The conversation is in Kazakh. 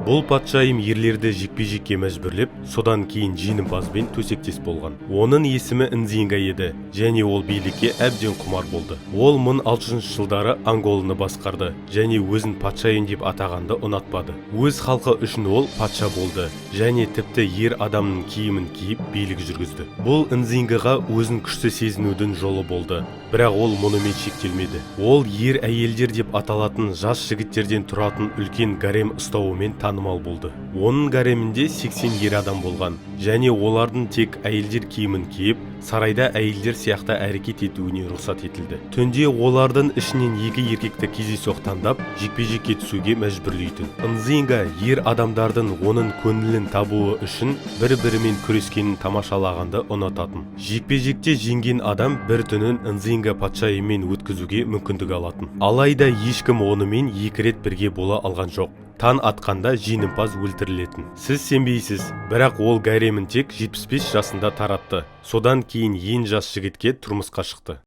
Бұл патшайым ерлерді жекпе-жекке мәжбүрлеп, содан кейін жеңімпазбен төсектес болған. Оның есімі Нзинга еді, және ол билікке әбден құмар болды. Ол 1600 жылдары Анголаны басқарды, және өзін патшайым деп атағанды ұнатпады. Өз халқы үшін ол патша болды, және тіпті ер адамның киімін киіп билік жүргізді. Бұл Нзингаға өзін күшті сезінудің жолы болды. Бірақ ол мұнымен шектелмеді. Ол ер әйелдер деп аталатын жас жігіттерден тұратын үлкен гарем ұстауымен танымал болды. Оның гаремінде 80 ер адам болған, және олардың тек әйелдер киімін киіп, сарайда әйелдер сияқты әрекет етуіне рұқсат етілді. Түнде олардың ішінен екі еркекті кездейсоқ таңдап, жекпе-жекке түсуге мәжбүрлейтін. Нзинга ер адамдардың оның көңілін табуы үшін бір-бірімен күрескенін тамашалағанды ұнататын. Жекпе-жекте жеңген адам бір түнін Нзинга патшайыммен өткізуге мүмкіндік алатын. Алайда ешкім онымен екі рет бірге бола алған жоқ. Таң атқанда жеңімпаз өлтірілетін. Сіз сенбейсіз, бірақ ол гаремін тек 75 жасында таратты. Содан кейін ең жас жігітке тұрмысқа шықты.